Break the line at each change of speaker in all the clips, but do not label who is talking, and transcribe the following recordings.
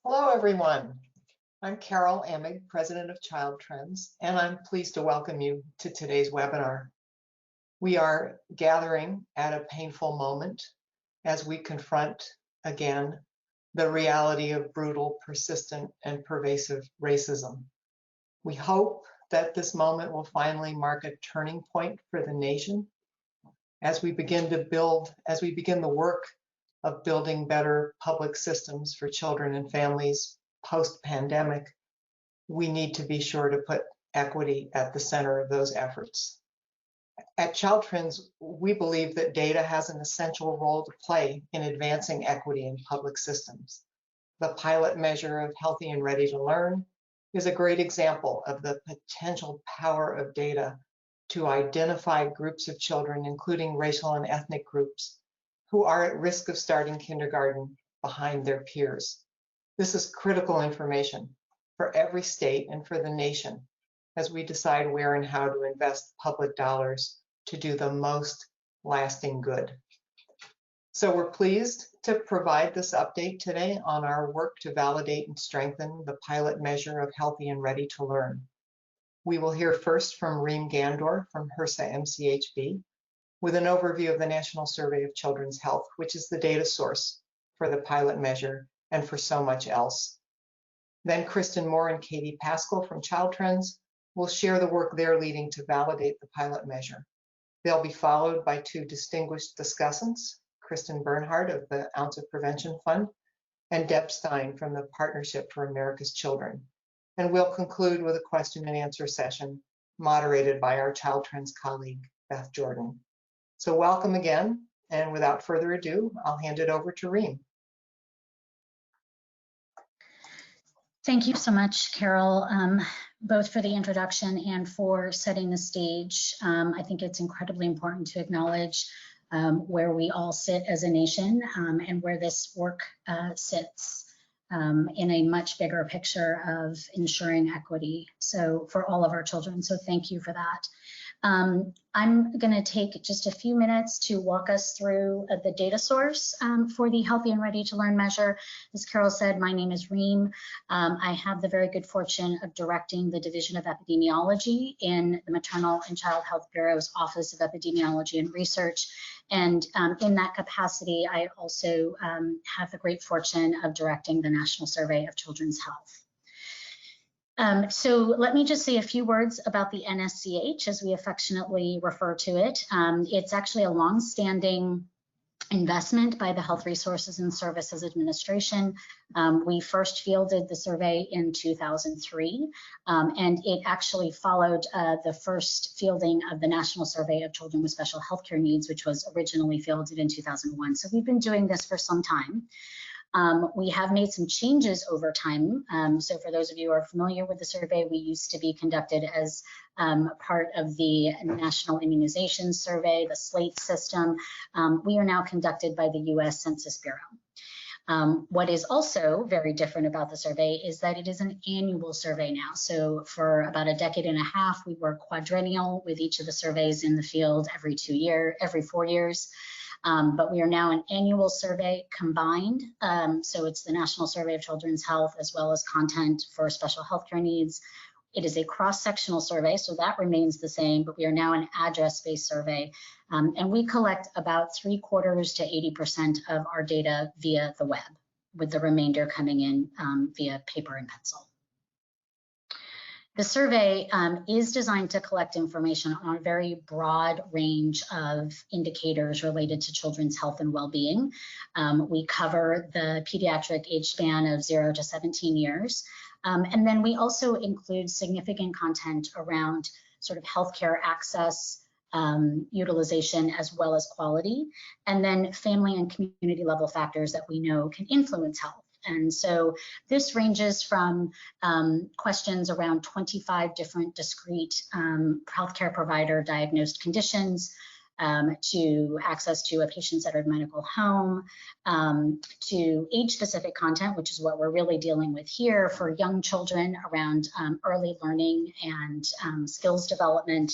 Hello, everyone. I'm Carol Amig, President of Child Trends, and I'm pleased to welcome you to today's webinar. We are gathering at a painful moment as we confront again the reality of brutal, persistent, and pervasive racism. We hope that this moment will finally mark a turning point for the nation as we begin the work of building better public systems for children and families post-pandemic. We need to be sure to put equity at the center of those efforts. At Child Trends, we believe that data has an essential role to play in advancing equity in public systems. The pilot measure of Healthy and Ready to Learn is a great example of the potential power of data to identify groups of children, including racial and ethnic groups, who are at risk of starting kindergarten behind their peers. This is critical information for every state and for the nation as we decide where and how to invest public dollars to do the most lasting good. So we're pleased to provide this update today on our work to validate and strengthen the pilot measure of Healthy and Ready to Learn. We will hear first from Reem Gandor from HRSA MCHB with an overview of the National Survey of Children's Health, which is the data source for the pilot measure and for so much else. Then Kristen Moore and Katie Pascal from Child Trends will share the work they're leading to validate the pilot measure. They'll be followed by two distinguished discussants, Kristen Barnard of the Ounce of Prevention Fund and Deb Stein from the Partnership for America's Children. And we'll conclude with a question and answer session moderated by our Child Trends colleague, Beth Jordan. So welcome again, and without further ado, I'll hand it over to Reem.
Thank you so much, Carol, both for the introduction and for setting the stage. I think it's incredibly important to acknowledge where we all sit as a nation and where this work sits in a much bigger picture of ensuring equity for all of our children. So thank you for that. I'm going to take just a few minutes to walk us through the data source for the Healthy and Ready to Learn measure. As Carol said, my name is Reem. I have the very good fortune of directing the Division of Epidemiology in the Maternal and Child Health Bureau's Office of Epidemiology and Research. And in that capacity, I also have the great fortune of directing the National Survey of Children's Health. So let me just say a few words about the NSCH, as we affectionately refer to it. It's actually a long-standing investment by the Health Resources and Services Administration. We first fielded the survey in 2003, and it actually followed the first fielding of the National Survey of Children with Special Healthcare Needs, which was originally fielded in 2001. So we've been doing this for some time. We have made some changes over time. So for those of you who are familiar with the survey, we used to be conducted as part of the National Immunization Survey, the SLATE system. We are now conducted by the US Census Bureau. What is also very different about the survey is that it is an annual survey now. So for about a decade and a half, we were quadrennial with each of the surveys in the field every 4 years. But we are now an annual survey combined. So it's the National Survey of Children's Health as well as content for special healthcare needs. It is a cross-sectional survey, so that remains the same, but we are now an address-based survey. And we collect about 3/4 to 80% of our data via the web, with the remainder coming in via paper and pencil. The survey is designed to collect information on a very broad range of indicators related to children's health and well-being. We cover the pediatric age span of 0 to 17 years. And then we also include significant content around sort of healthcare access, utilization, as well as quality, and then family and community level factors that we know can influence health. And so this ranges from questions around 25 different discrete healthcare provider diagnosed conditions, to access to a patient-centered medical home, to age-specific content, which is what we're really dealing with here for young children around early learning and skills development,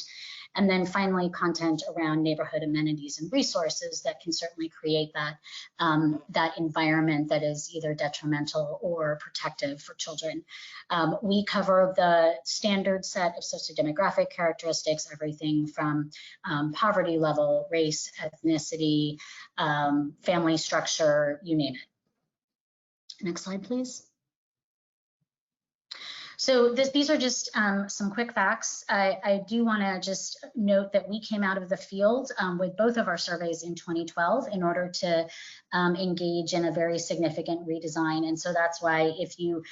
And then finally, content around neighborhood amenities and resources that can certainly create that, that environment that is either detrimental or protective for children. We cover the standard set of sociodemographic characteristics, everything from poverty level, race, ethnicity, family structure, you name it. Next slide, please. So these are just some quick facts. I do want to just note that we came out of the field with both of our surveys in 2012 in order to engage in a very significant redesign. And so that's why if you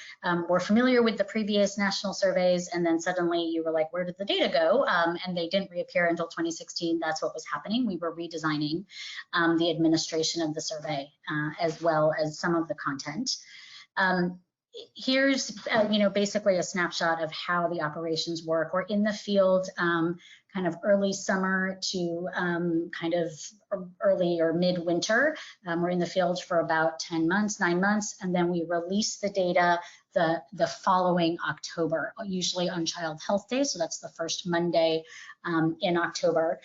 were familiar with the previous national surveys and then suddenly you were like, where did the data go? And they didn't reappear until 2016, that's what was happening. We were redesigning the administration of the survey as well as some of the content. Here's basically a snapshot of how the operations work. We're in the field kind of early summer to kind of early or midwinter. We're in the field for about 10 months, 9 months, and then we release the data the following October, usually on Child Health Day. So that's the first Monday in October.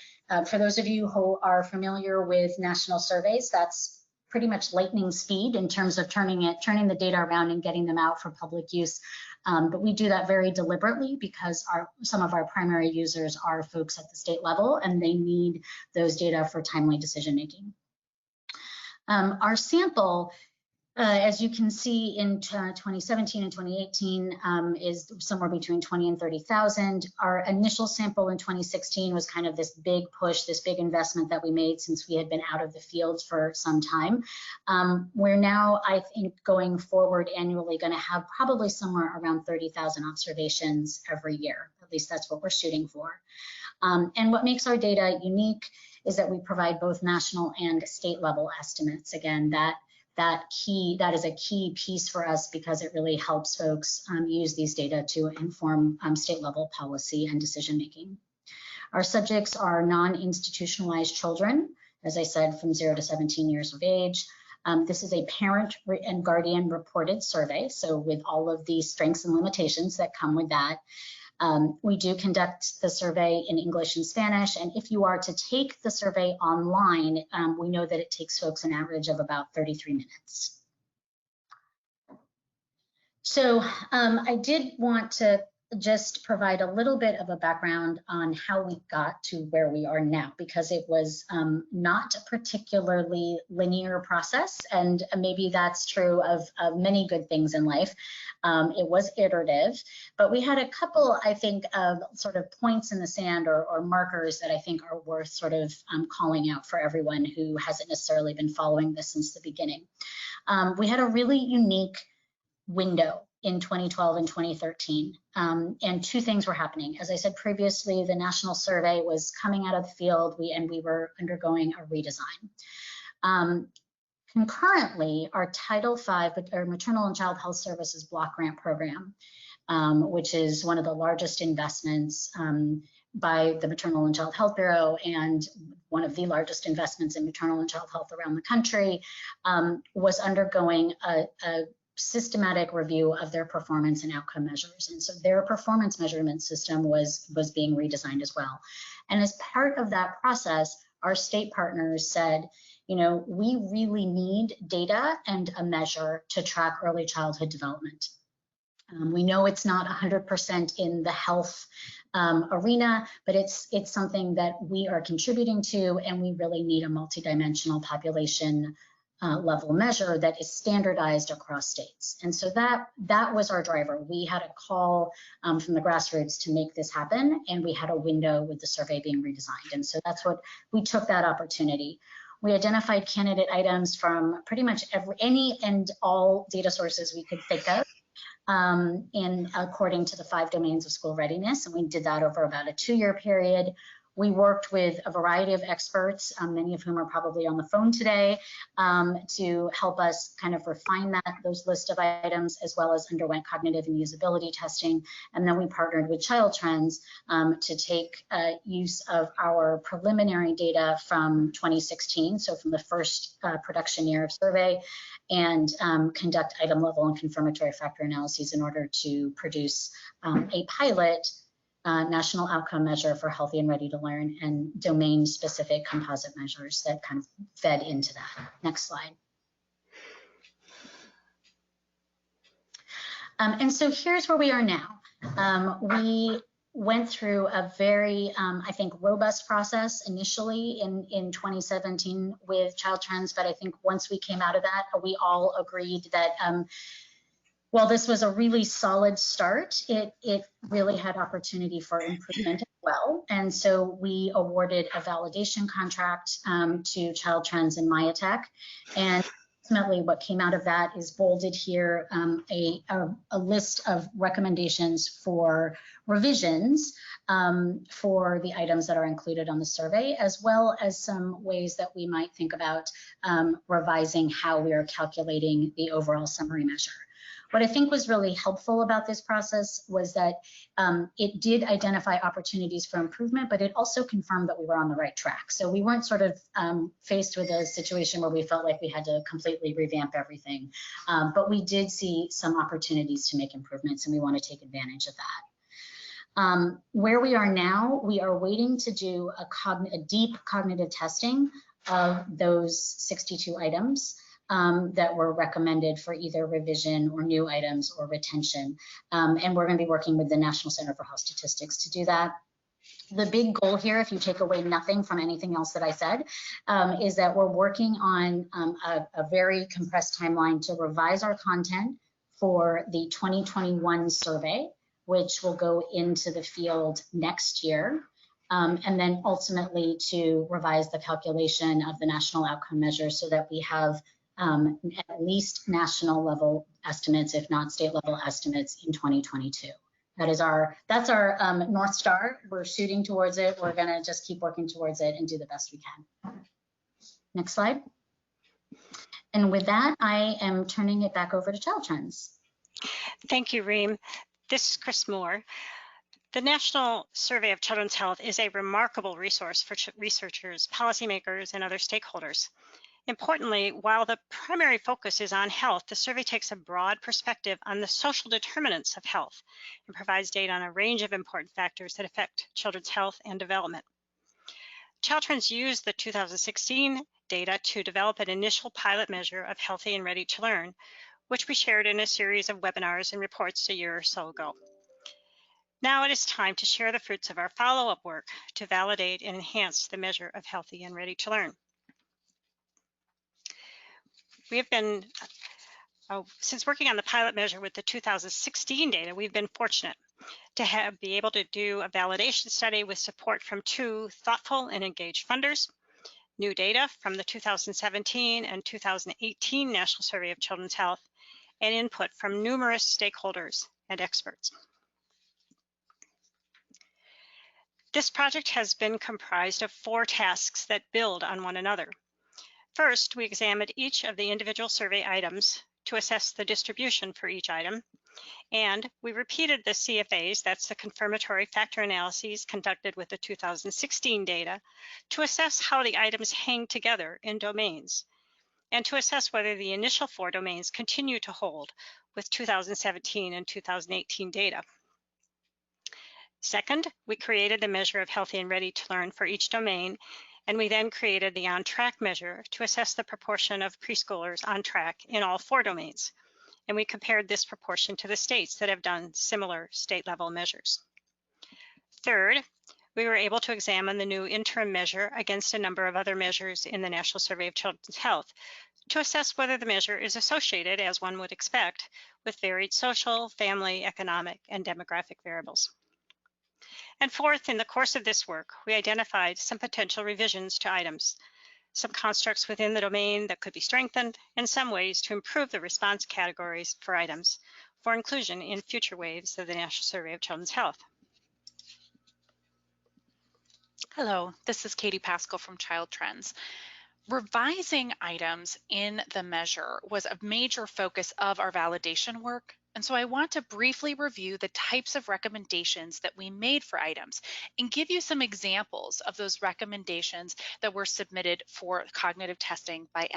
For those of you who are familiar with national surveys, that's pretty much lightning speed in terms of turning the data around and getting them out for public use. But we do that very deliberately because some of our primary users are folks at the state level and they need those data for timely decision making. Our sample, as you can see in 2017 and 2018 is somewhere between 20 and 30,000. Our initial sample in 2016 was kind of this big push, this big investment that we made since we had been out of the field for some time. We're now, I think, going forward annually going to have probably somewhere around 30,000 observations every year. At least that's what we're shooting for. And what makes our data unique is that we provide both national and state level estimates. Again, that is a key piece for us because it really helps folks use these data to inform state level policy and decision making. Our subjects are non-institutionalized children, as I said, from 0 to 17 years of age. This is a parent and guardian reported survey, so with all of the strengths and limitations that come with that. We do conduct the survey in English and Spanish, and if you are to take the survey online, we know that it takes folks an average of about 33 minutes. So I did want to just provide a little bit of a background on how we got to where we are now, because it was not a particularly linear process, and maybe that's true of many good things in life. It was iterative, but we had a couple, I think, of sort of points in the sand or markers that I think are worth sort of calling out for everyone who hasn't necessarily been following this since the beginning. We had a really unique window in 2012 and 2013. And two things were happening. As I said previously, the national survey was coming out of the field and we were undergoing a redesign. Concurrently, our Title V, our Maternal and Child Health Services Block Grant Program, which is one of the largest investments by the Maternal and Child Health Bureau and one of the largest investments in maternal and child health around the country, was undergoing a systematic review of their performance and outcome measures. And so their performance measurement system was being redesigned as well. And as part of that process, our state partners said, you know, we really need data and a measure to track early childhood development. We know it's not 100% in the health arena, but it's something that we are contributing to, and we really need a multidimensional population level measure that is standardized across states. And so that was our driver. We had a call from the grassroots to make this happen, and we had a window with the survey being redesigned. And so that's what we took that opportunity. We identified candidate items from pretty much any and all data sources we could think of according to the 5 domains of school readiness. And we did that over about a 2-year period. We worked with a variety of experts, many of whom are probably on the phone today, to help us kind of refine those list of items, as well as underwent cognitive and usability testing. And then we partnered with Child Trends to take use of our preliminary data from 2016, so from the first production year of survey, and conduct item level and confirmatory factor analyses in order to produce a pilot national outcome measure for healthy and ready to learn, and domain-specific composite measures that kind of fed into that. Next slide. And so here's where we are now. We went through a very, I think, robust process initially in 2017 with Child Trends, but I think once we came out of that, we all agreed that while this was a really solid start, it really had opportunity for improvement as well. And so we awarded a validation contract to Child Trends and Myatech. And ultimately what came out of that is bolded here, a list of recommendations for revisions for the items that are included on the survey, as well as some ways that we might think about revising how we are calculating the overall summary measure. What I think was really helpful about this process was that it did identify opportunities for improvement, but it also confirmed that we were on the right track. So we weren't sort of faced with a situation where we felt like we had to completely revamp everything, but we did see some opportunities to make improvements, and we want to take advantage of that. Where we are now, we are waiting to do a deep cognitive testing of those 62 items that were recommended for either revision or new items or retention. And we're going to be working with the National Center for Health Statistics to do that. The big goal here, if you take away nothing from anything else that I said, is that we're working on a very compressed timeline to revise our content for the 2021 survey, which will go into the field next year. And then ultimately to revise the calculation of the national outcome measure so that we have at least national level estimates, if not state level estimates, in 2022. That's our North Star. We're shooting towards it. We're gonna just keep working towards it and do the best we can. Next slide. And with that, I am turning it back over to Child Trends.
Thank you, Reem. This is Chris Moore. The National Survey of Children's Health is a remarkable resource for researchers, policymakers, and other stakeholders. Importantly, while the primary focus is on health, the survey takes a broad perspective on the social determinants of health and provides data on a range of important factors that affect children's health and development. Child Trends used the 2016 data to develop an initial pilot measure of healthy and ready to learn, which we shared in a series of webinars and reports a year or so ago. Now it is time to share the fruits of our follow-up work to validate and enhance the measure of healthy and ready to learn. We have been, since working on the pilot measure with the 2016 data, we've been fortunate to be able to do a validation study with support from 2 thoughtful and engaged funders, new data from the 2017 and 2018 National Survey of Children's Health, and input from numerous stakeholders and experts. This project has been comprised of 4 tasks that build on one another. First, we examined each of the individual survey items to assess the distribution for each item, and we repeated the CFAs, that's the confirmatory factor analyses conducted with the 2016 data, to assess how the items hang together in domains, and to assess whether the initial 4 domains continue to hold with 2017 and 2018 data. Second, we created the measure of healthy and ready to learn for each domain, and we then created the on-track measure to assess the proportion of preschoolers on track in all 4 domains. And we compared this proportion to the states that have done similar state-level measures. Third, we were able to examine the new interim measure against a number of other measures in the National Survey of Children's Health to assess whether the measure is associated, as one would expect, with varied social, family, economic, and demographic variables. And fourth, in the course of this work, we identified some potential revisions to items, some constructs within the domain that could be strengthened, and some ways to improve the response categories for items for inclusion in future waves of the National Survey of Children's Health.
Hello, this is Katie Pascal from Child Trends. Revising items in the measure was a major focus of our validation work. And so I want to briefly review the types of recommendations that we made for items and give you some examples of those recommendations that were submitted for cognitive testing by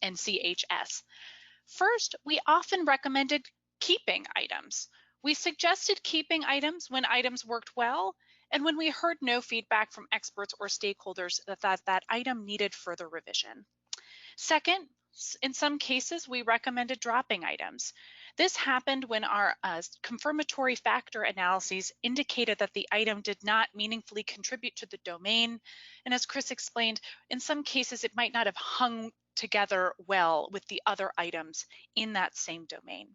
NCHS. First, we often recommended keeping items. We suggested keeping items when items worked well, and when we heard no feedback from experts or stakeholders that item needed further revision. Second, in some cases, we recommended dropping items. This happened when our confirmatory factor analyses indicated that the item did not meaningfully contribute to the domain. And as Chris explained, in some cases, it might not have hung together well with the other items in that same domain.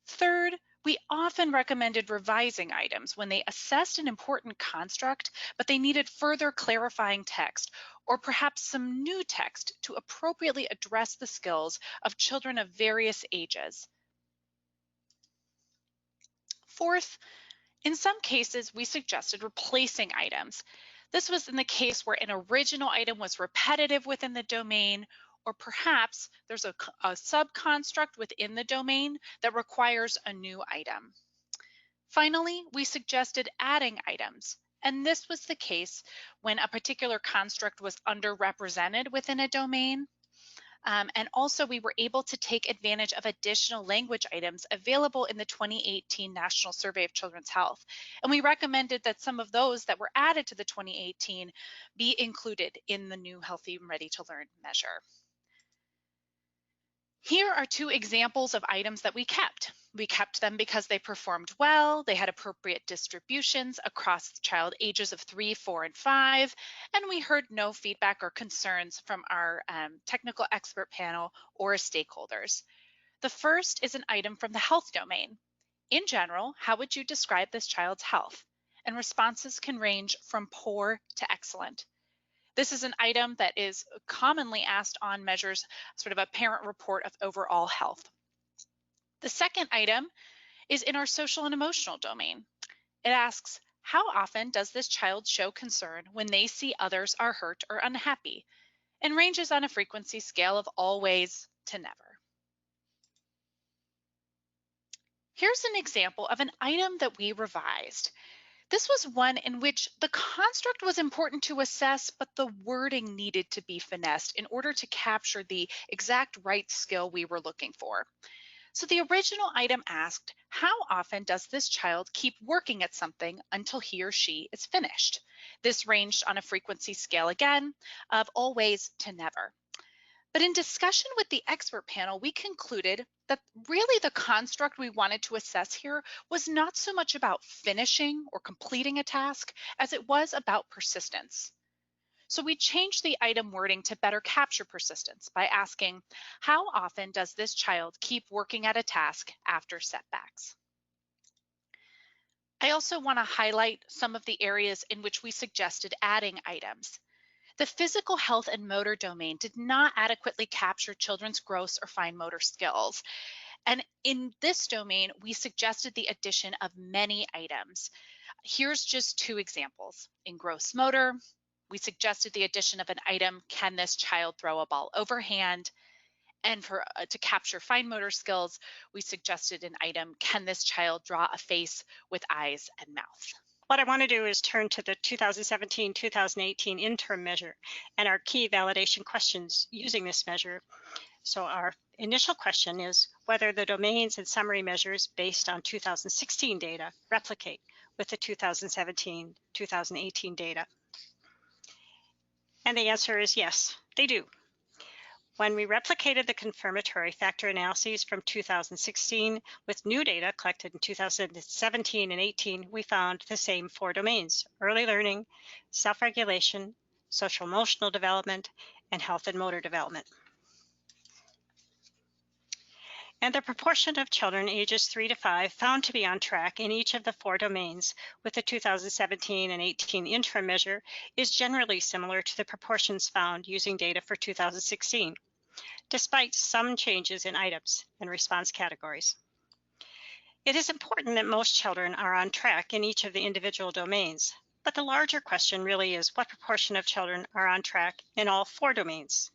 Third, we often recommended revising items when they assessed an important construct, but they needed further clarifying text, or perhaps some new text to appropriately address the skills of children of various ages. Fourth, in some cases, we suggested replacing items. This was in the case where an original item was repetitive within the domain, or perhaps there's a subconstruct within the domain that requires a new item. Finally, we suggested adding items, and this was the case when a particular construct was underrepresented within a domain. And also we were able to take advantage of additional language items available in the 2018 National Survey of Children's Health. And we recommended that some of those that were added to the 2018 be included in the new Healthy and Ready to Learn measure. Here are two examples of items that we kept. We kept them because they performed well, they had appropriate distributions across child ages of 3, 4, and 5, and we heard no feedback or concerns from our technical expert panel or stakeholders. The first is an item from the health domain. In general, how would you describe this child's health? And responses can range from poor to excellent. This is an item that is commonly asked on measures, sort of a parent report of overall health. The second item is in our social and emotional domain. It asks, how often does this child show concern when they see others are hurt or unhappy? And ranges on a frequency scale of always to never. Here's an example of an item that we revised. This was one in which the construct was important to assess, but the wording needed to be finessed in order to capture the exact right skill we were looking for. So the original item asked, how often does this child keep working at something until he or she is finished? This ranged on a frequency scale again of always to never. But in discussion with the expert panel, we concluded that really the construct we wanted to assess here was not so much about finishing or completing a task as it was about persistence. So we changed the item wording to better capture persistence by asking, how often does this child keep working at a task after setbacks? I also want to highlight some of the areas in which we suggested adding items. The physical health and motor domain did not adequately capture children's gross or fine motor skills. And in this domain, we suggested the addition of many items. Here's just two examples. In gross motor, we suggested the addition of an item, can this child throw a ball overhand? And to capture fine motor skills, we suggested an item, can this child draw a face with eyes and mouth?
What I want to do is turn to the 2017-2018 interim measure and our key validation questions using this measure. So our initial question is whether the domains and summary measures based on 2016 data replicate with the 2017-2018 data. And the answer is yes, they do. When we replicated the confirmatory factor analyses from 2016 with new data collected in 2017 and 18, we found the same 4 domains: early learning, self-regulation, social emotional development, and health and motor development. And the proportion of children ages 3 to 5 found to be on track in each of the 4 domains with the 2017 and 18 interim measure is generally similar to the proportions found using data for 2016. Despite some changes in items and response categories. It is important that most children are on track in each of the individual domains, but the larger question really is what proportion of children are on track in all 4 domains.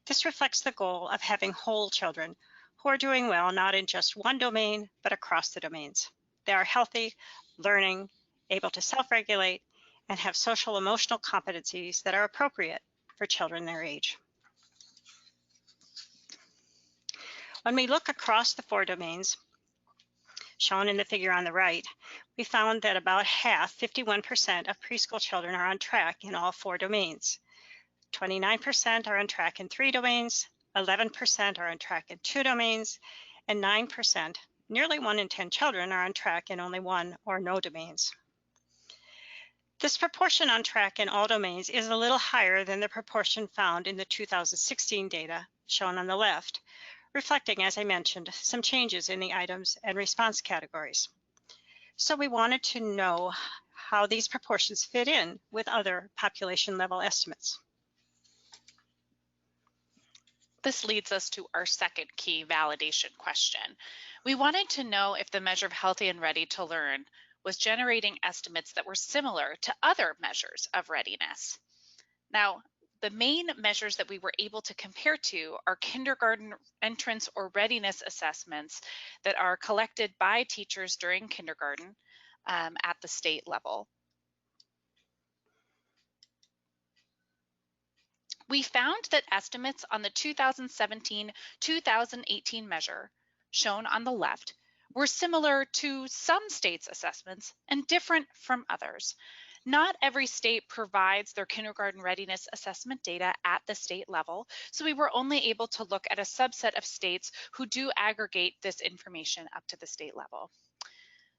This reflects the goal of having whole children who are doing well not in just one domain, but across the domains. They are healthy, learning, able to self-regulate, and have social emotional competencies that are appropriate for children their age. When we look across the 4 domains, shown in the figure on the right, we found that about half, 51% of preschool children are on track in all 4 domains. 29% are on track in 3 domains, 11% are on track in 2 domains, and 9%, nearly 1 in 10 children, are on track in only 1 or no domains. This proportion on track in all domains is a little higher than the proportion found in the 2016 data shown on the left, reflecting, as I mentioned, some changes in the items and response categories. So we wanted to know how these proportions fit in with other population level estimates.
This leads us to our second key validation question. We wanted to know if the measure of healthy and ready to learn was generating estimates that were similar to other measures of readiness. Now, the main measures that we were able to compare to are kindergarten entrance or readiness assessments that are collected by teachers during kindergarten at the state level. We found that estimates on the 2017-2018 measure, shown on the left, were similar to some states' assessments and different from others. Not every state provides their kindergarten readiness assessment data at the state level, so we were only able to look at a subset of states who do aggregate this information up to the state level.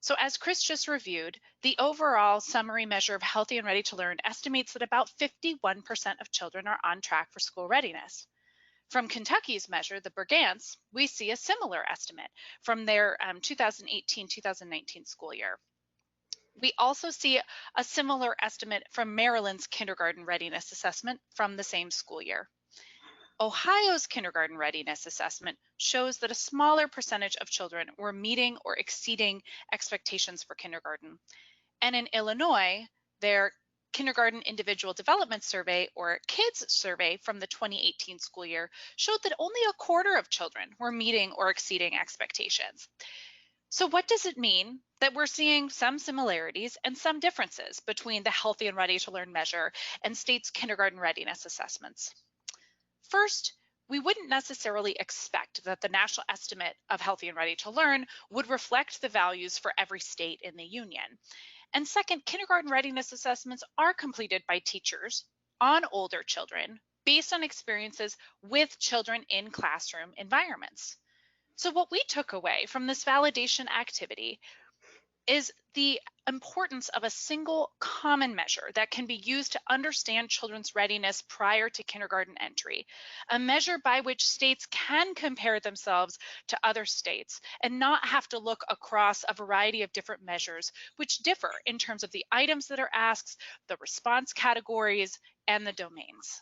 So as Chris just reviewed, the overall summary measure of healthy and ready to learn estimates that about 51% of children are on track for school readiness. From Kentucky's measure, the Brigance, we see a similar estimate from their 2018-2019 school year. We also see a similar estimate from Maryland's kindergarten readiness assessment from the same school year. Ohio's kindergarten readiness assessment shows that a smaller percentage of children were meeting or exceeding expectations for kindergarten. And in Illinois, their Kindergarten Individual Development Survey, or KIDS survey from the 2018 school year, showed that only a quarter of children were meeting or exceeding expectations. So what does it mean that we're seeing some similarities and some differences between the Healthy and Ready to Learn measure and states' kindergarten readiness assessments? First, we wouldn't necessarily expect that the national estimate of Healthy and Ready to Learn would reflect the values for every state in the union. And second, kindergarten readiness assessments are completed by teachers on older children based on experiences with children in classroom environments. So what we took away from this validation activity is the importance of a single common measure that can be used to understand children's readiness prior to kindergarten entry, a measure by which states can compare themselves to other states and not have to look across a variety of different measures which differ in terms of the items that are asked, the response categories, and the domains.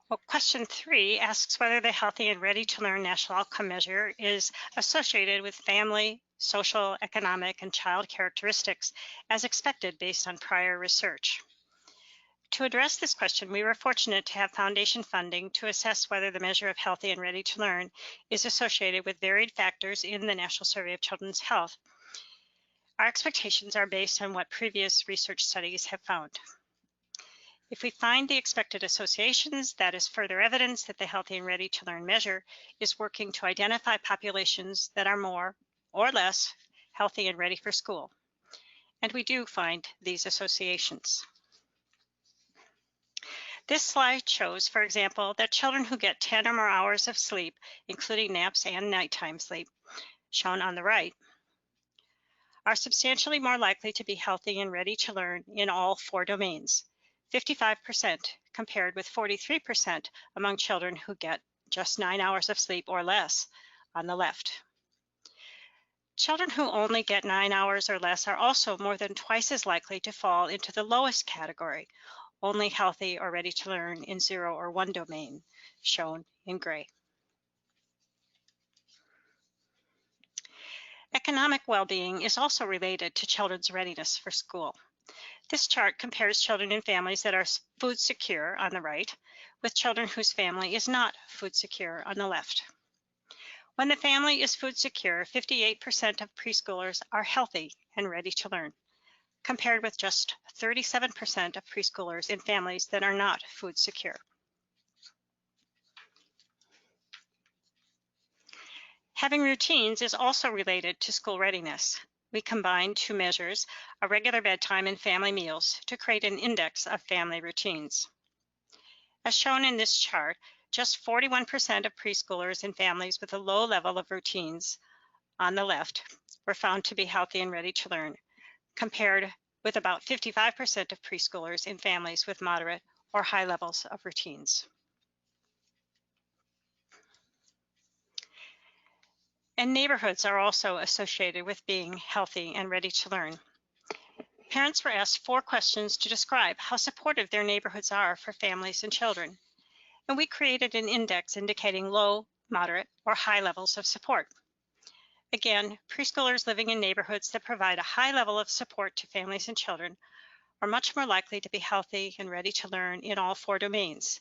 Well, question 3 asks whether the Healthy and Ready to Learn National Outcome Measure is associated with family, social, economic, and child characteristics as expected based on prior research. To address this question, we were fortunate to have foundation funding to assess whether the measure of Healthy and Ready to Learn is associated with varied factors in the National Survey of Children's Health. Our expectations are based on what previous research studies have found. If we find the expected associations, that is further evidence that the Healthy and Ready to Learn measure is working to identify populations that are more or less healthy and ready for school. And we do find these associations. This slide shows, for example, that children who get 10 or more hours of sleep, including naps and nighttime sleep, shown on the right, are substantially more likely to be healthy and ready to learn in all 4 domains. 55% compared with 43% among children who get just 9 hours of sleep or less on the left. Children who only get 9 hours or less are also more than twice as likely to fall into the lowest category, only healthy or ready to learn in 0 or 1 domain, shown in gray. Economic well-being is also related to children's readiness for school. This chart compares children in families that are food secure on the right with children whose family is not food secure on the left. When the family is food secure, 58% of preschoolers are healthy and ready to learn, compared with just 37% of preschoolers in families that are not food secure. Having routines is also related to school readiness. We combined two measures, a regular bedtime and family meals, to create an index of family routines. As shown in this chart, just 41% of preschoolers in families with a low level of routines on the left were found to be healthy and ready to learn, compared with about 55% of preschoolers in families with moderate or high levels of routines. And neighborhoods are also associated with being healthy and ready to learn. Parents were asked 4 questions to describe how supportive their neighborhoods are for families and children. And we created an index indicating low, moderate, or high levels of support. Again, preschoolers living in neighborhoods that provide a high level of support to families and children are much more likely to be healthy and ready to learn in all 4 domains,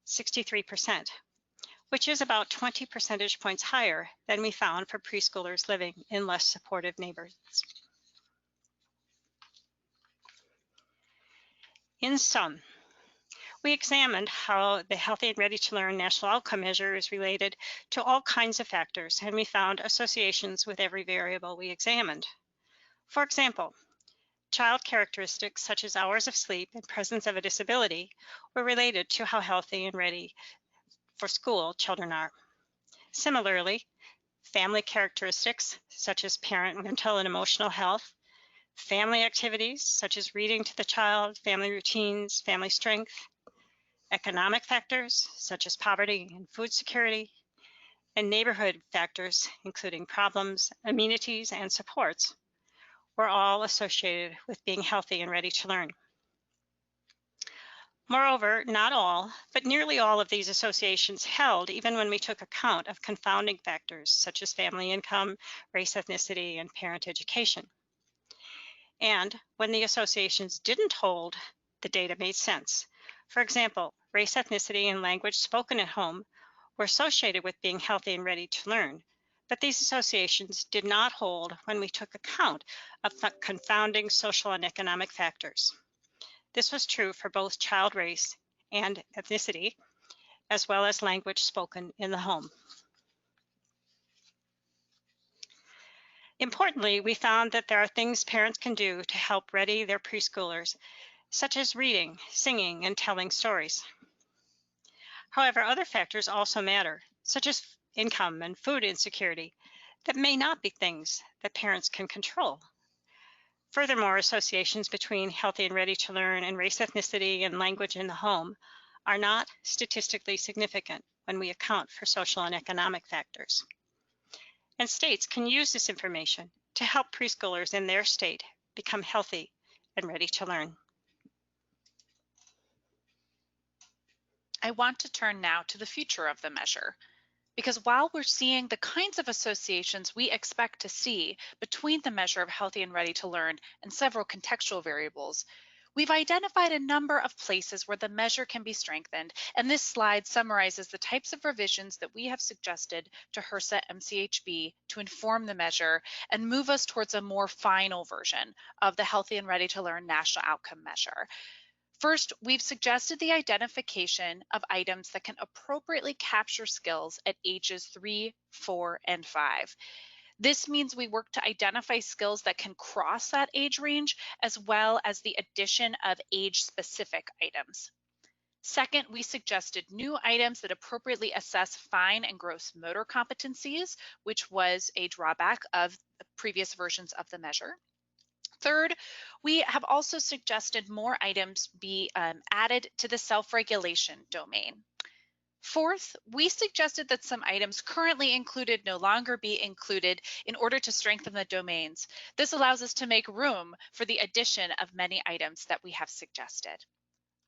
63%, which is about 20 percentage points higher than we found for preschoolers living in less supportive neighborhoods. In sum, we examined how the Healthy and Ready to Learn National Outcome Measure is related to all kinds of factors, and we found associations with every variable we examined. For example, child characteristics such as hours of sleep and presence of a disability were related to how healthy and ready for school children are. Similarly, family characteristics such as parent mental and emotional health, family activities such as reading to the child, family routines, family strength, economic factors such as poverty and food security, and neighborhood factors including problems, amenities, and supports were all associated with being healthy and ready to learn. Moreover, not all, but nearly all of these associations held even when we took account of confounding factors such as family income, race, ethnicity, and parent education. And when the associations didn't hold, the data made sense. For example, race, ethnicity, and language spoken at home were associated with being healthy and ready to learn, but these associations did not hold when we took account of confounding social and economic factors. This was true for both child race and ethnicity, as well as language spoken in the home. Importantly, we found that there are things parents can do to help ready their preschoolers, such as reading, singing, and telling stories. However, other factors also matter, such as income and food insecurity, that may not be things that parents can control. Furthermore, associations between healthy and ready to learn and race, ethnicity, and language in the home are not statistically significant when we account for social and economic factors. And states can use this information to help preschoolers in their state become healthy and ready to learn.
I want to turn now to the future of the measure, because while we're seeing the kinds of associations we expect to see between the measure of healthy and ready to learn and several contextual variables, we've identified a number of places where the measure can be strengthened, and this slide summarizes the types of revisions that we have suggested to HRSA MCHB to inform the measure and move us towards a more final version of the Healthy and Ready to Learn National Outcome Measure. First, we've suggested the identification of items that can appropriately capture skills at ages 3, 4, and 5. This means we work to identify skills that can cross that age range, as well as the addition of age-specific items. Second, we suggested new items that appropriately assess fine and gross motor competencies, which was a drawback of the previous versions of the measure. Third, we have also suggested more items be added to the self-regulation domain. Fourth, we suggested that some items currently included no longer be included in order to strengthen the domains. This allows us to make room for the addition of many items that we have suggested.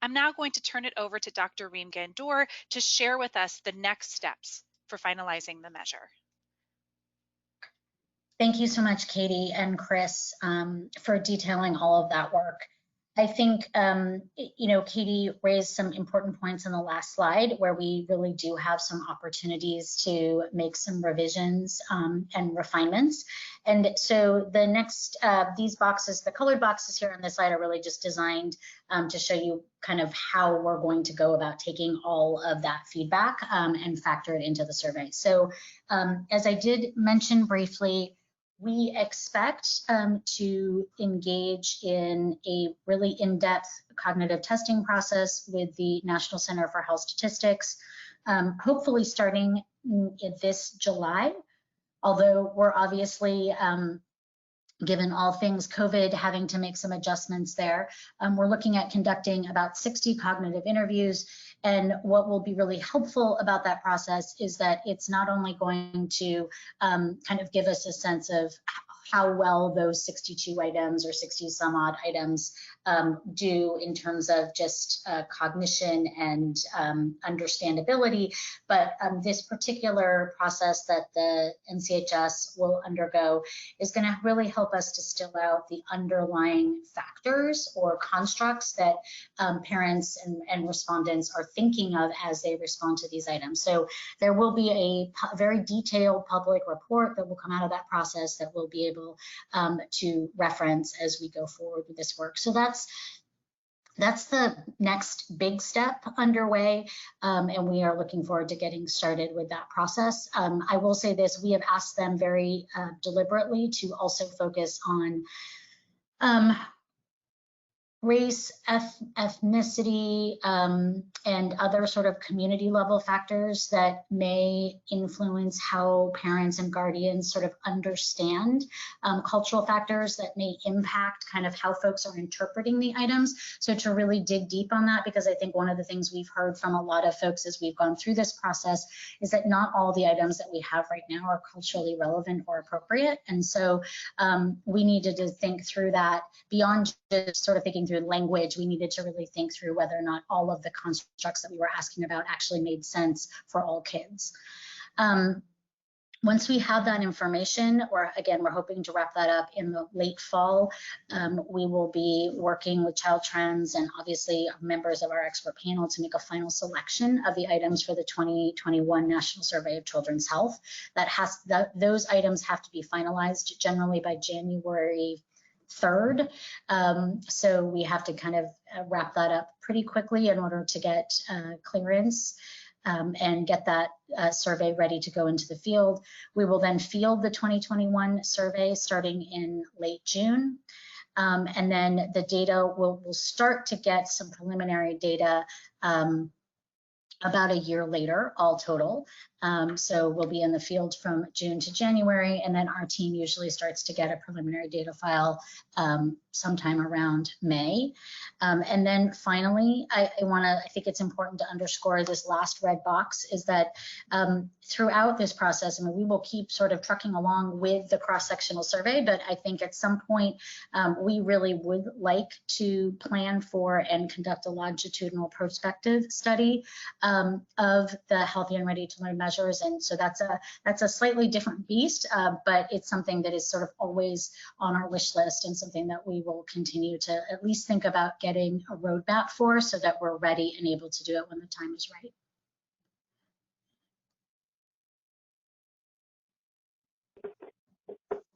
I'm now going to turn it over to Dr. Reem Gandour to share with us the next steps for finalizing the measure.
Thank you so much, Katie and Chris, for detailing all of that work. I think, Katie raised some important points in the last slide where we really do have some opportunities to make some revisions and refinements. And so the next, these boxes, the colored boxes here on this slide are really just designed to show you kind of how we're going to go about taking all of that feedback and factor it into the survey. So as I did mention briefly, we expect to engage in a really in-depth cognitive testing process with the National Center for Health Statistics, hopefully starting this July, although we're obviously, given all things COVID, having to make some adjustments there. We're looking at conducting about 60 cognitive interviews. And what will be really helpful about that process is that it's not only going to kind of give us a sense of how well those 62 items or 60 some odd items do in terms of just cognition and understandability, but this particular process that the NCHS will undergo is going to really help us distill out the underlying factors or constructs that parents and respondents are thinking of as they respond to these items. So there will be a very detailed public report that will come out of that process that we'll be able to reference as we go forward with this work. So that's the next big step underway, and we are looking forward to getting started with that process. I will say this, we have asked them very deliberately to also focus on race, ethnicity, and other sort of community level factors that may influence how parents and guardians sort of understand cultural factors that may impact kind of how folks are interpreting the items. So to really dig deep on that, because I think one of the things we've heard from a lot of folks as we've gone through this process is that not all the items that we have right now are culturally relevant or appropriate. And so we needed to think through that beyond just sort of thinking through language. We needed to really think through whether or not all of the constructs that we were asking about actually made sense for all kids. Once we have that information, or again, we're hoping to wrap that up in the late fall, we will be working with Child Trends and obviously members of our expert panel to make a final selection of the items for the 2021 National Survey of Children's Health. Those items have to be finalized generally by January 3rd. So we have to kind of wrap that up pretty quickly in order to get clearance and get that survey ready to go into the field. We will then field the 2021 survey starting in late June. And then the data we'll start to get some preliminary data about a year later, all total. So we'll be in the field from June to January, and then our team usually starts to get a preliminary data file sometime around May. And then finally, I think it's important to underscore this last red box is that throughout this process, I mean, we will keep sort of trucking along with the cross-sectional survey, but I think at some point we really would like to plan for and conduct a longitudinal prospective study of the Healthy and Ready to Learn measures. And so that's a slightly different beast, but it's something that is sort of always on our wish list and something that we will continue to at least think about getting a roadmap for so that we're ready and able to do it when the time is right.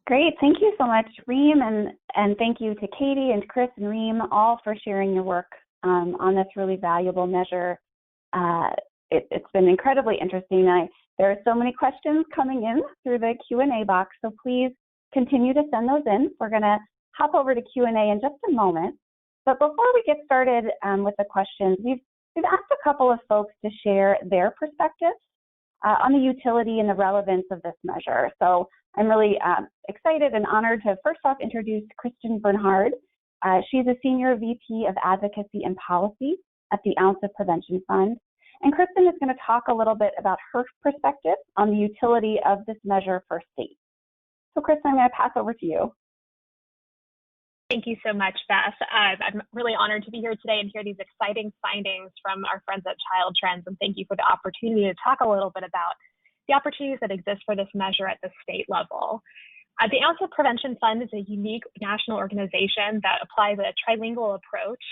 Great, thank you so much, Reem, and thank you to Katie and Chris and Reem all for sharing your work on this really valuable measure. It's been incredibly interesting. There are so many questions coming in through the Q&A box, so please continue to send those in. We're going to hop over to Q&A in just a moment. But before we get started with the questions, we've asked a couple of folks to share their perspectives on the utility and the relevance of this measure. So I'm really excited and honored to first off introduce Kristen Barnard. She's a Senior VP of Advocacy and Policy at the Ounce of Prevention Fund. And Kristen is going to talk a little bit about her perspective on the utility of this measure for states. So Kristen, I'm going to pass over to you.
Thank you so much, Beth. I'm really honored to be here today and hear these exciting findings from our friends at Child Trends. And thank you for the opportunity to talk a little bit about the opportunities that exist for this measure at the state level. The Onset Prevention Fund is a unique national organization that applies a trilingual approach,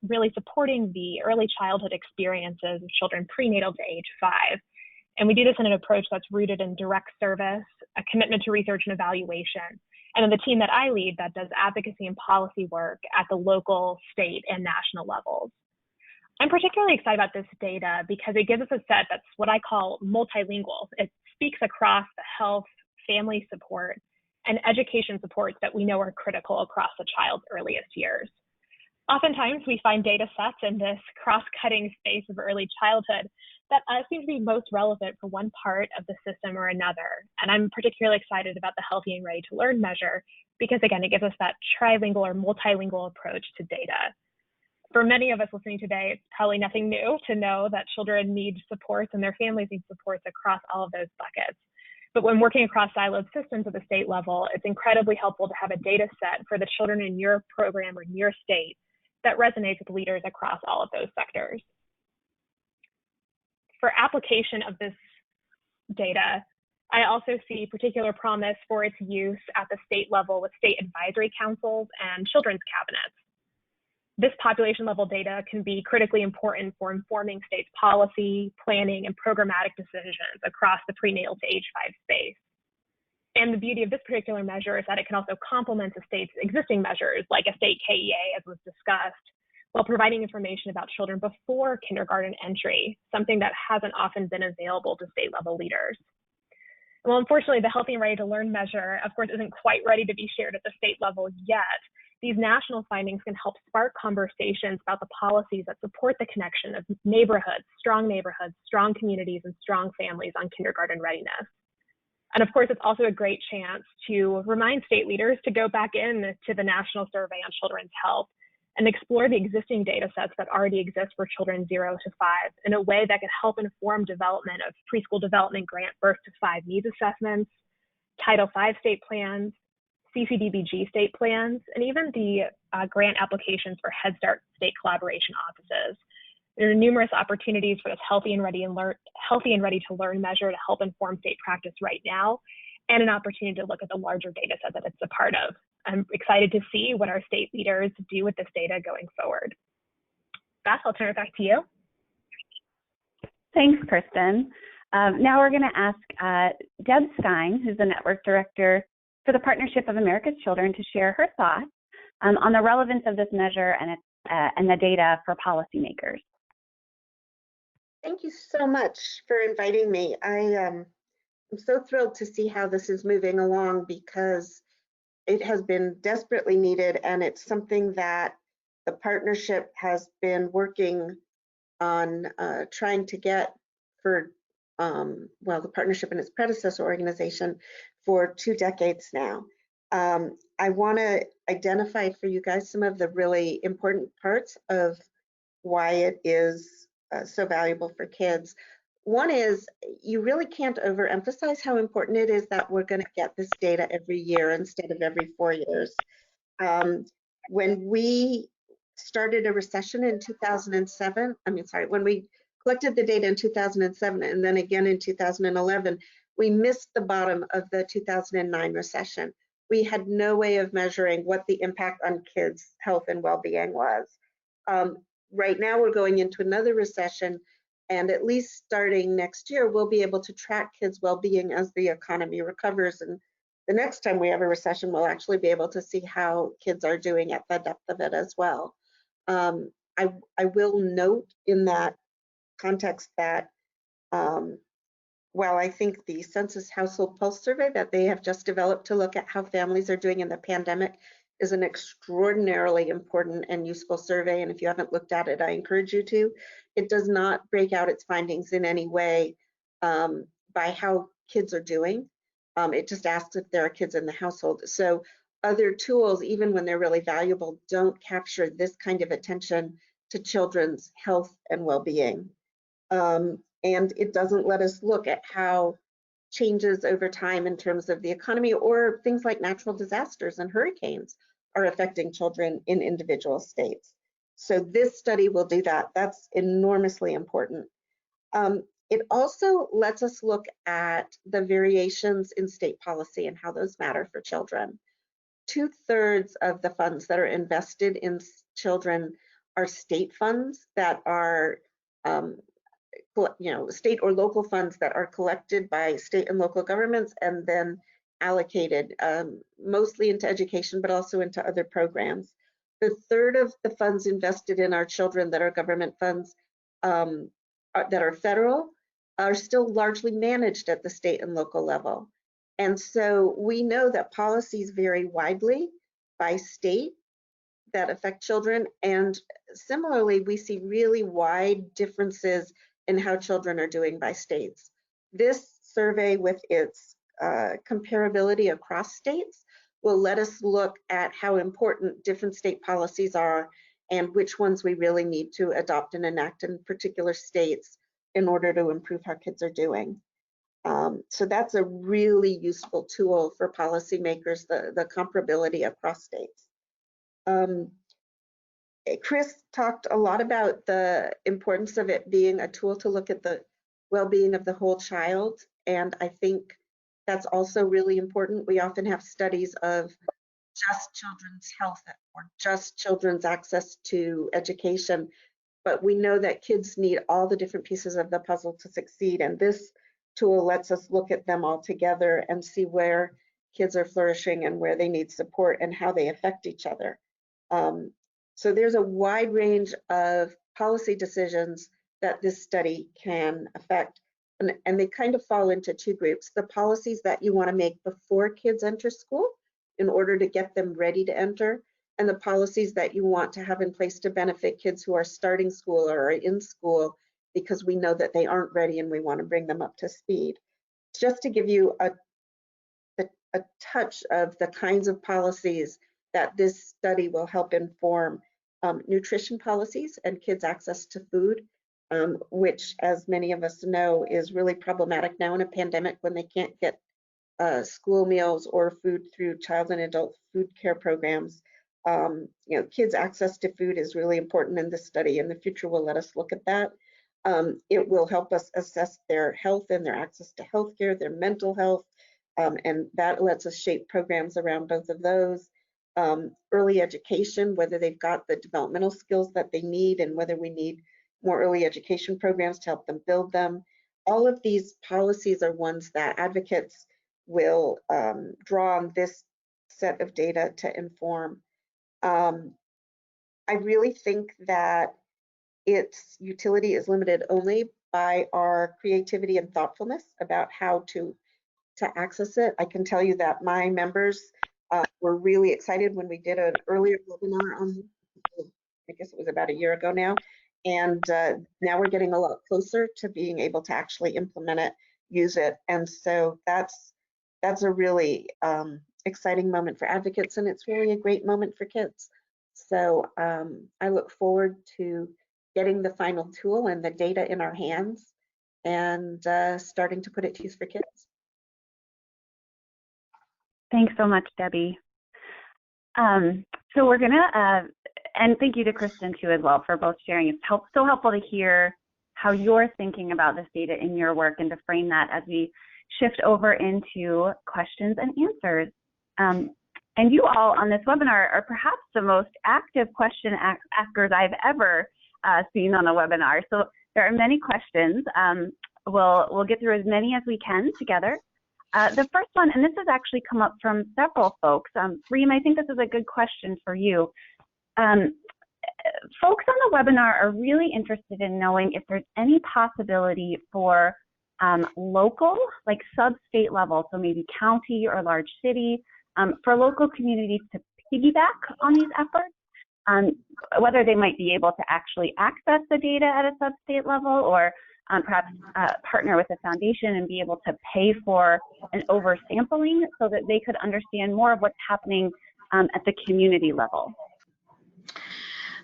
really supporting the early childhood experiences of children prenatal to age 5. And we do this in an approach that's rooted in direct service, a commitment to research and evaluation, and then the team that I lead that does advocacy and policy work at the local, state, and national levels. I'm particularly excited about this data because it gives us a set that's what I call multilingual. It speaks across the health, family support, and education supports that we know are critical across the child's earliest years. Oftentimes, we find data sets in this cross-cutting space of early childhood that seem to be most relevant for one part of the system or another. And I'm particularly excited about the Healthy and Ready to Learn measure because, again, it gives us that trilingual or multilingual approach to data. For many of us listening today, it's probably nothing new to know that children need supports and their families need supports across all of those buckets. But when working across siloed systems at the state level, it's incredibly helpful to have a data set for the children in your program or in your state that resonates with leaders across all of those sectors. For application of this data, I also see particular promise for its use at the state level with state advisory councils and children's cabinets. This population level data can be critically important for informing states' policy, planning, and programmatic decisions across the prenatal to age 5 space. And the beauty of this particular measure is that it can also complement the state's existing measures, like a state KEA, as was discussed, while providing information about children before kindergarten entry, something that hasn't often been available to state level leaders. Well, unfortunately, the Healthy and Ready to Learn measure, of course, isn't quite ready to be shared at the state level yet. These national findings can help spark conversations about the policies that support the connection of neighborhoods, strong communities, and strong families on kindergarten readiness. And of course, it's also a great chance to remind state leaders to go back in to the National Survey on Children's Health and explore the existing data sets that already exist for children 0 to 5 in a way that can help inform development of preschool development grant birth to 5 needs assessments, Title V state plans, CCDBG state plans, and even the grant applications for Head Start state collaboration offices. There are numerous opportunities for this Healthy and Ready to Learn measure to help inform state practice right now, and an opportunity to look at the larger data set that it's a part of. I'm excited to see what our state leaders do with this data going forward. Beth, I'll turn it back to you.
Thanks, Kristen. Now we're going to ask Deb Stein, who's the Network Director for the Partnership of America's Children, to share her thoughts on the relevance of this measure and the data for policymakers.
Thank you so much for inviting me. I'm so thrilled to see how this is moving along because it has been desperately needed, and it's something that the partnership has been working on trying to get for, well, the partnership and its predecessor organization for 2 decades now. I want to identify for you guys some of the really important parts of why it is so valuable for kids. One is you really can't overemphasize how important it is that we're going to get this data every year instead of every 4 years. When we started a recession in 2007, when we collected the data in 2007 and then again in 2011, we missed the bottom of the 2009 recession. We had no way of measuring what the impact on kids' health and well-being was. Right now we're going into another recession, and at least starting next year, we'll be able to track kids' well-being as the economy recovers. And the next time we have a recession, we'll actually be able to see how kids are doing at the depth of it as well. I will note in that context that while I think the Census Household Pulse Survey that they have just developed to look at how families are doing in the pandemic is an extraordinarily important and useful survey, and if you haven't looked at it, I encourage you to. It does not break out its findings in any way by how kids are doing. It just asks if there are kids in the household. So other tools, even when they're really valuable, don't capture this kind of attention to children's health and well-being. And it doesn't let us look at how changes over time in terms of the economy or things like natural disasters and hurricanes are affecting children in individual states. So this study will do that. That's enormously important. It also lets us look at the variations in state policy and how those matter for children. 2/3 of the funds that are invested in children are state funds that are, state or local funds that are collected by state and local governments and then allocated mostly into education, but also into other programs. The 1/3 of the funds invested in our children that are government funds that are federal are still largely managed at the state and local level. And so we know that policies vary widely by state that affect children. And similarly, we see really wide differences in how children are doing by states. This survey, with its comparability across states, will let us look at how important different state policies are and which ones we really need to adopt and enact in particular states in order to improve how kids are doing. So that's a really useful tool for policymakers, the comparability across states. Chris talked a lot about the importance of it being a tool to look at the well-being of the whole child, and I think that's also really important. We often have studies of just children's health or just children's access to education, but we know that kids need all the different pieces of the puzzle to succeed, and this tool lets us look at them all together and see where kids are flourishing and where they need support and how they affect each other. So there's a wide range of policy decisions that this study can affect, and they kind of fall into two groups: the policies that you want to make before kids enter school in order to get them ready to enter, and the policies that you want to have in place to benefit kids who are starting school or are in school because we know that they aren't ready and we want to bring them up to speed. Just to give you a touch of the kinds of policies that this study will help inform: nutrition policies and kids' access to food, which, as many of us know, is really problematic now in a pandemic when they can't get school meals or food through child and adult food care programs. Kids' access to food is really important in this study, and the future will let us look at that. It will help us assess their health and their access to healthcare, their mental health, and that lets us shape programs around both of those. Early education, whether they've got the developmental skills that they need and whether we need more early education programs to help them build them. All of these policies are ones that advocates will draw on this set of data to inform. I really think that its utility is limited only by our creativity and thoughtfulness about how to access it. I can tell you that my members were really excited when we did an earlier webinar on, I guess it was about a year ago now, and now we're getting a lot closer to being able to actually implement it, use it, and so that's a really exciting moment for advocates, and it's really a great moment for kids. So I look forward to getting the final tool and the data in our hands and starting to put it to use for kids.
Thanks so much, Debbie. So we're gonna, and thank you to Kristen too as well for both sharing. It's so helpful to hear how you're thinking about this data in your work and to frame that as we shift over into questions and answers. And you all on this webinar are perhaps the most active question askers I've ever seen on a webinar. So there are many questions. We'll get through as many as we can together. The first one, and this has actually come up from several folks. Reem, I think this is a good question for you. Folks on the webinar are really interested in knowing if there's any possibility for local, like sub-state level, so maybe county or large city, for local communities to piggyback on these efforts, whether they might be able to actually access the data at a sub-state level or perhaps partner with a foundation and be able to pay for an oversampling so that they could understand more of what's happening at the community level.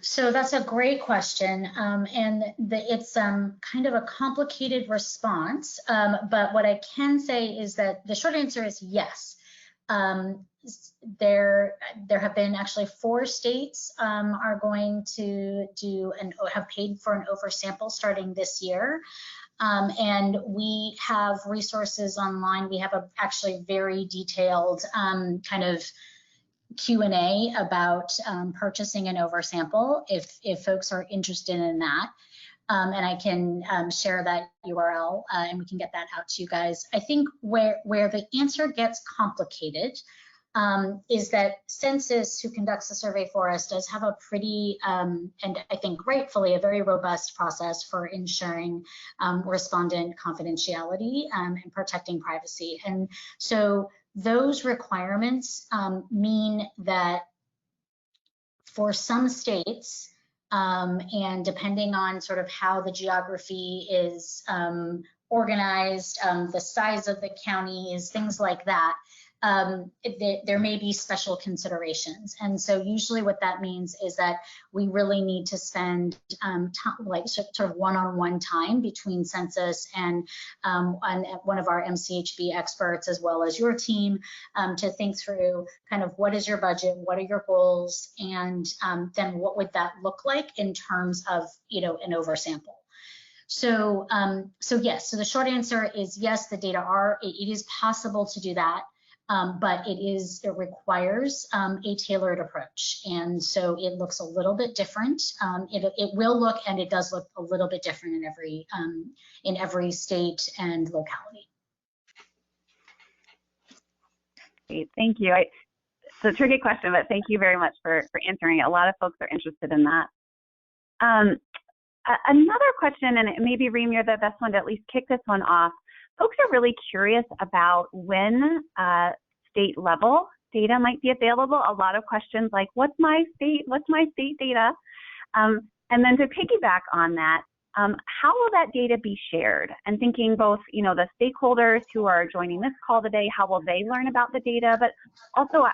So that's a great question, and it's kind of a complicated response, but what I can say is that the short answer is yes. There have been actually 4 states are going to do and have paid for an oversample starting this year. And we have resources online. We have a actually very detailed kind of Q&A about purchasing an oversample if folks are interested in that. And I can share that URL and we can get that out to you guys. I think where the answer gets complicated is that Census, who conducts the survey for us, does have a pretty, and I think rightfully, a very robust process for ensuring respondent confidentiality and protecting privacy. And so those requirements mean that for some states, and depending on sort of how the geography is organized, the size of the counties, things like that, there may be special considerations. And so usually what that means is that we really need to spend like sort of one-on-one time between Census and one of our MCHB experts, as well as your team, to think through kind of what is your budget, what are your goals, and then what would that look like in terms of, you know, an oversample. So, yes, so the short answer is yes, the data it is possible to do that. But it requires a tailored approach. And so it looks a little bit different. It will look, and it does look a little bit different in every state and locality.
Great, thank you. It's a tricky question, but thank you very much for answering it. A lot of folks are interested in that. Another question, and maybe Reem, you're the best one to at least kick this one off. Folks are really curious about when state level data might be available. A lot of questions like, what's my state data? And then to piggyback on that, how will that data be shared? And thinking both, you know, the stakeholders who are joining this call today, how will they learn about the data? But also,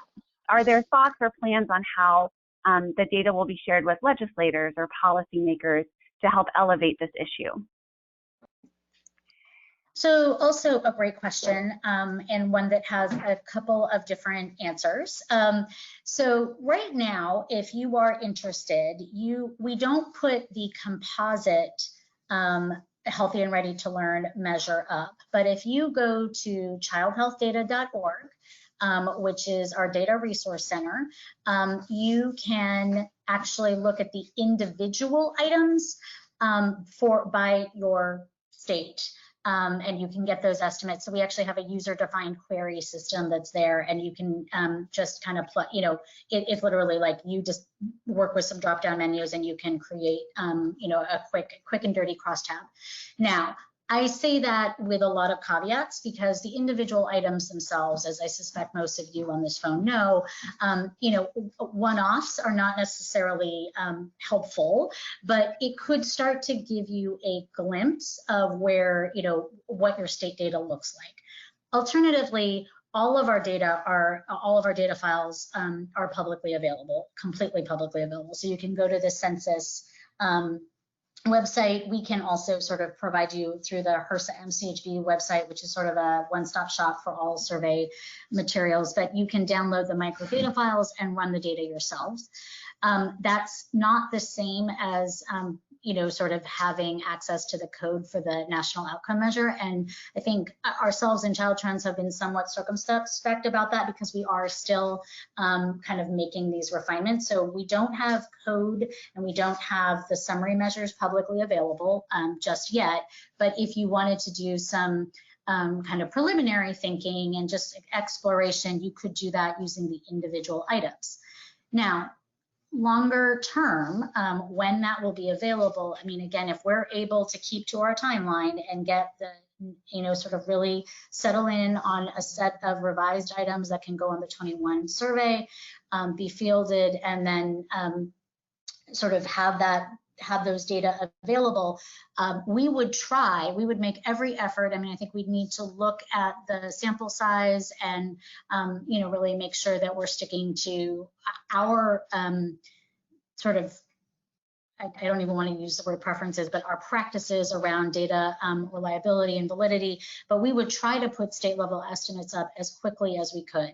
are there thoughts or plans on how the data will be shared with legislators or policymakers to help elevate this issue?
So also a great question, and one that has a couple of different answers. So right now, if you are interested, we don't put the composite Healthy and Ready to Learn measure up, but if you go to childhealthdata.org, which is our data resource center, you can actually look at the individual items by your state. And you can get those estimates. So we actually have a user-defined query system that's there, and you can just kind of plug, you know, it's literally like you just work with some drop-down menus and you can create, you know, a quick and dirty crosstab. Now, I say that with a lot of caveats because the individual items themselves, as I suspect most of you on this phone know, you know, one-offs are not necessarily helpful, but it could start to give you a glimpse of where, you know, what your state data looks like. Alternatively, all of our data files are publicly available, completely publicly available. So you can go to the Census website. We can also sort of provide you through the HRSA MCHB website, which is sort of a one-stop shop for all survey materials, but you can download the microdata files and run the data yourselves. That's not the same as you know, sort of having access to the code for the national outcome measure. And I think ourselves and Child Trends have been somewhat circumspect about that because we are still kind of making these refinements. So we don't have code and we don't have the summary measures publicly available just yet. But if you wanted to do some kind of preliminary thinking and just exploration, you could do that using the individual items. Now, longer term, when that will be available, I mean, again, if we're able to keep to our timeline and get the, you know, sort of really settle in on a set of revised items that can go on the 21 survey, be fielded, and then sort of have those data available, we would make every effort. I mean, I think we'd need to look at the sample size and, you know, really make sure that we're sticking to our sort of, I don't even want to use the word preferences, but our practices around data reliability and validity, but we would try to put state level estimates up as quickly as we could.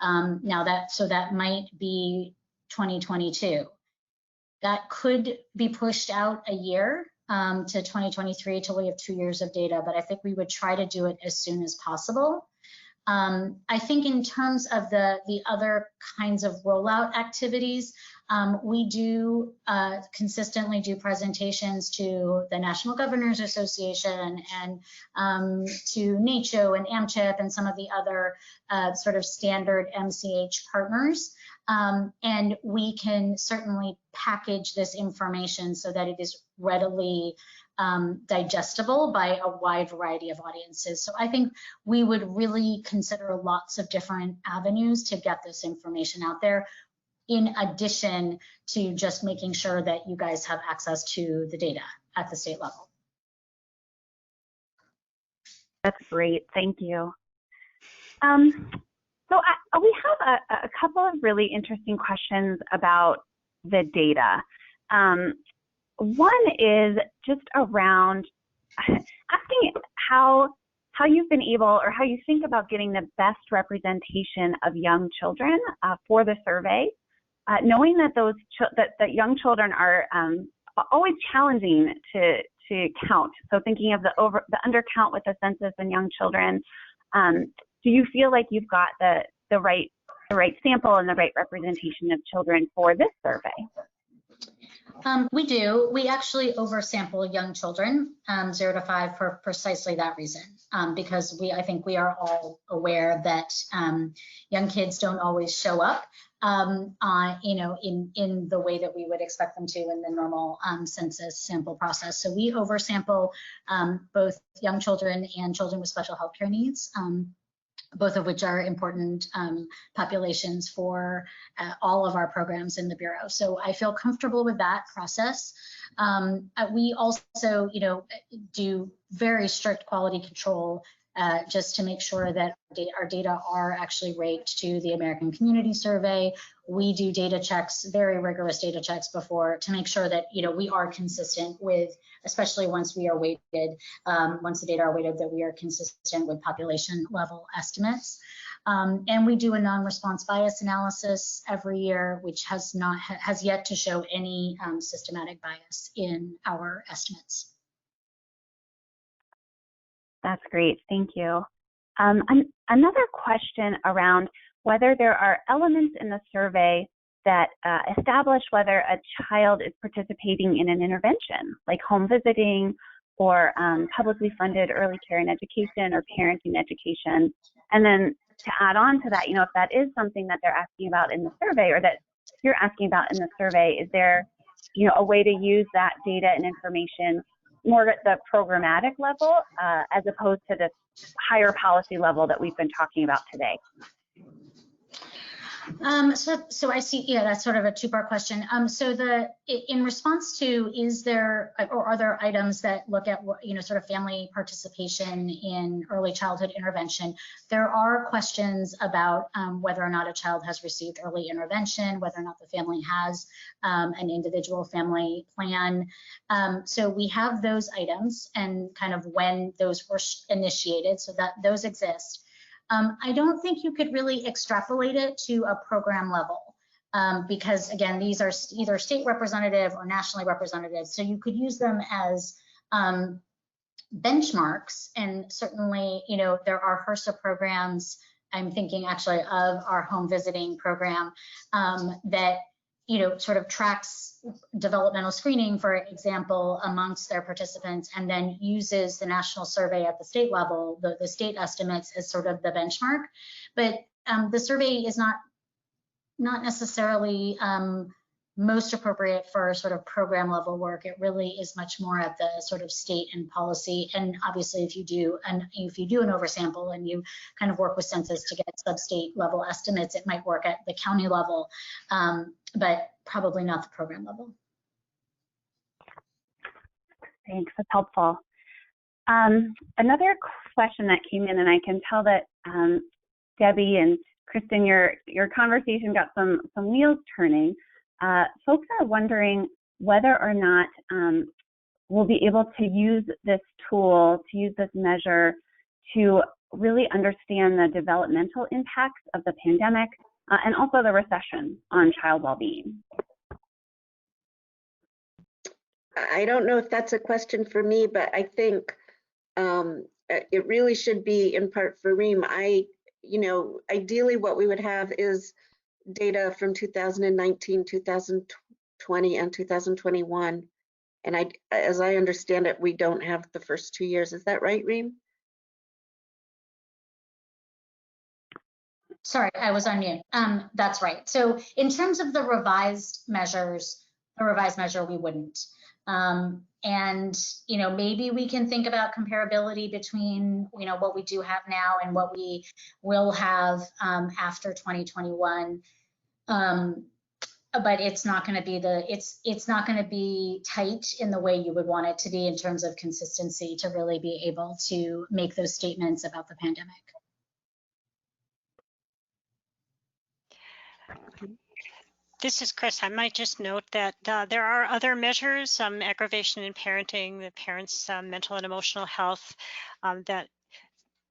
Now that might be 2022. That could be pushed out a year, to 2023 till we have 2 years of data, but I think we would try to do it as soon as possible. I think in terms of the other kinds of rollout activities, we do consistently do presentations to the National Governors Association and to NACCHO and AMCHIP and some of the other sort of standard MCH partners. And we can certainly package this information so that it is readily digestible by a wide variety of audiences. So I think we would really consider lots of different avenues to get this information out there, in addition to just making sure that you guys have access to the data at the state level.
That's great, thank you. So we have a couple of really interesting questions about the data. One is just around asking how you've been able, or how you think about getting the best representation of young children for the survey, knowing that that young children are always challenging to count. So thinking of the undercount with the census and young children, do you feel like you've got the right sample and the right representation of children for this survey?
We do. We actually oversample young children, 0 to 5, for precisely that reason, because I think we are all aware that young kids don't always show up, in the way that we would expect them to in the normal census sample process. So we oversample both young children and children with special healthcare needs, both of which are important populations for all of our programs in the Bureau. So I feel comfortable with that process. We also, do very strict quality control just to make sure that our data are actually raked to the American Community Survey. We do data checks, very rigorous data checks before, to make sure that we are consistent with, especially once we are weighted, once the data are weighted, that we are consistent with population level estimates. And we do a non-response bias analysis every year, which has yet to show any systematic bias in our estimates.
That's great, thank you. Another question around whether there are elements in the survey that establish whether a child is participating in an intervention, like home visiting or publicly funded early care and education or parenting education. And then to add on to that, if that is something that they're asking about in the survey, or that you're asking about in the survey, is there a way to use that data and information more at the programmatic level as opposed to this higher policy level that we've been talking about today?
So I see, that's sort of a two-part question. In response to, is there, or are there items that look at what, sort of family participation in early childhood intervention? There are questions about whether or not a child has received early intervention, whether or not the family has an individual family plan. So we have those items and kind of when those were initiated, so that those exist. I don't think you could really extrapolate it to a program level because, again, these are either state representative or nationally representative. So you could use them as benchmarks. And certainly, there are HRSA programs. I'm thinking actually of our home visiting program that, sort of tracks developmental screening, for example, amongst their participants, and then uses the national survey at the state level, the state estimates, as sort of the benchmark. But the survey is not necessarily most appropriate for sort of program level work. It really is much more at the sort of state and policy. And obviously, if you do an oversample and you kind of work with census to get sub-state level estimates, it might work at the county level, but probably not the program level.
Thanks, that's helpful. Another question that came in, and I can tell that Debbie and Kristen, your conversation got some wheels turning. Folks are wondering whether or not we'll be able to use this tool, to use this measure to really understand the developmental impacts of the pandemic and also the recession on child well-being.
I don't know if that's a question for me, but I think it really should be in part for Reem. Ideally what we would have is data from 2019, 2020, and 2021. And as I understand it, we don't have the first 2 years. Is that right, Reem?
Sorry, I was on mute. That's right. So in terms of the revised measure, we wouldn't. And, maybe we can think about comparability between, what we do have now and what we will have after 2021. But it's not going to be it's not going to be tight in the way you would want it to be in terms of consistency to really be able to make those statements about the pandemic.
This is Chris. I might just note that there are other measures, aggravation in parenting, the parents' mental and emotional health, that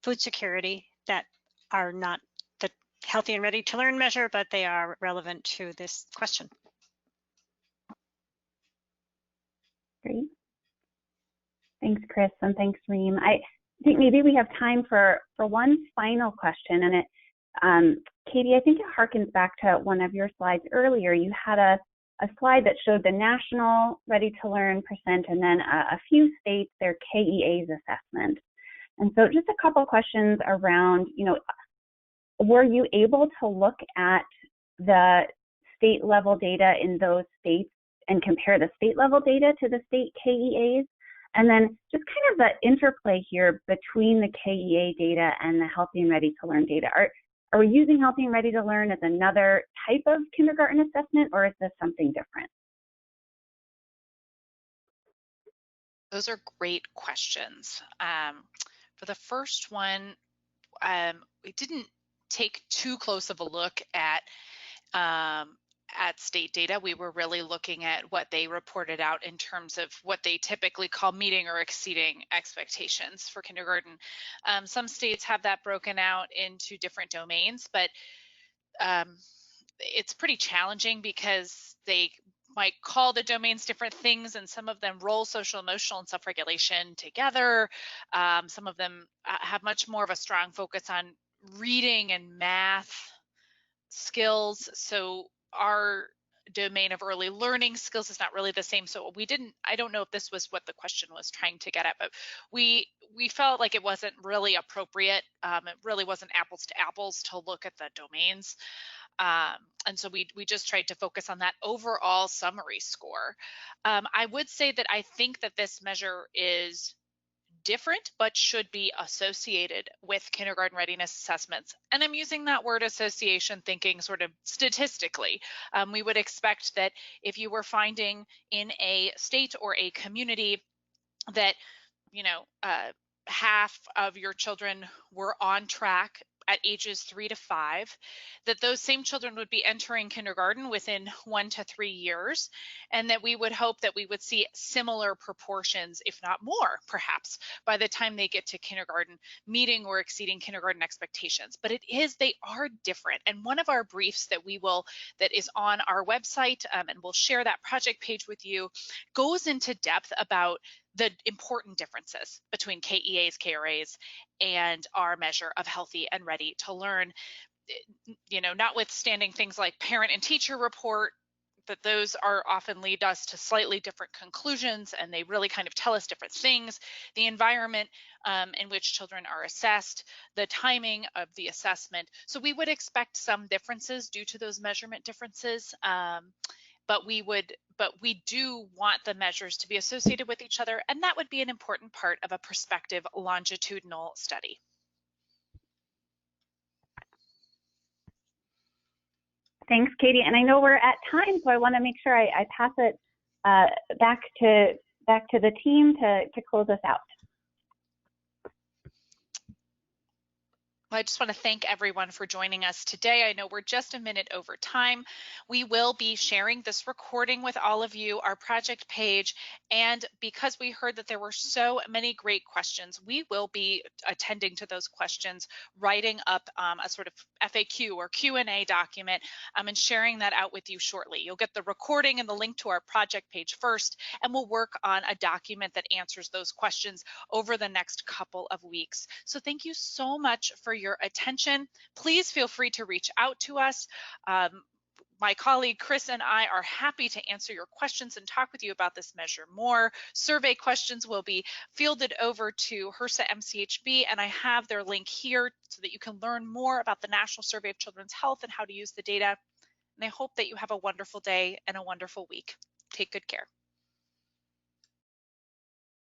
food security, that are not the healthy and ready to learn measure, but they are relevant to this question.
Great. Thanks, Chris, and thanks, Reem. I think maybe we have time for one final question, and Katie, I think it harkens back to one of your slides earlier. You had a slide that showed the national ready to learn percent, and then a few states, their KEA's assessment. And so just a couple of questions around, were you able to look at the state level data in those states and compare the state level data to the state KEAs? And then just kind of the interplay here between the KEA data and the Healthy and Ready to Learn data. Are we using Healthy and Ready to Learn as another type of kindergarten assessment, or is this something different?
Those are great questions. For the first one, we didn't take too close of a look at state data. We were really looking at what they reported out in terms of what they typically call meeting or exceeding expectations for kindergarten. Some states have that broken out into different domains, but it's pretty challenging because they might call the domains different things, and some of them roll social, emotional, and self-regulation together. Some of them have much more of a strong focus on reading and math skills. So our domain of early learning skills is not really the same. So I don't know if this was what the question was trying to get at, but we felt like it wasn't really appropriate. It really wasn't apples to apples to look at the domains. And so we just tried to focus on that overall summary score. I would say that I think that this measure is different, but should be associated with kindergarten readiness assessments. And I'm using that word association thinking sort of statistically. We would expect that if you were finding in a state or a community that, half of your children were on track at ages 3 to 5, that those same children would be entering kindergarten within 1 to 3 years, and that we would hope that we would see similar proportions, if not more, perhaps, by the time they get to kindergarten, meeting or exceeding kindergarten expectations. But they are different. And one of our briefs that is on our website, and we'll share that project page with you, goes into depth about the important differences between KEAs, KRAs, and our measure of healthy and ready to learn. Notwithstanding things like parent and teacher report, that those are often lead us to slightly different conclusions, and they really kind of tell us different things. The environment in which children are assessed, the timing of the assessment. So we would expect some differences due to those measurement differences. But we do want the measures to be associated with each other, and that would be an important part of a prospective longitudinal study.
Thanks, Katie. And I know we're at time, so I want to make sure I pass it back to the team to close us out.
Well, I just want to thank everyone for joining us today. I know we're just a minute over time. We will be sharing this recording with all of you, our project page, and because we heard that there were so many great questions, we will be attending to those questions, writing up a sort of FAQ or Q&A document and sharing that out with you shortly. You'll get the recording and the link to our project page first, and we'll work on a document that answers those questions over the next couple of weeks. So thank you so much for your attention. Please feel free to reach out to us. My colleague Chris and I are happy to answer your questions and talk with you about this measure more. Survey questions will be fielded over to HRSA MCHB, and I have their link here so that you can learn more about the National Survey of Children's Health and how to use the data. And I hope that you have a wonderful day and a wonderful week. Take good care.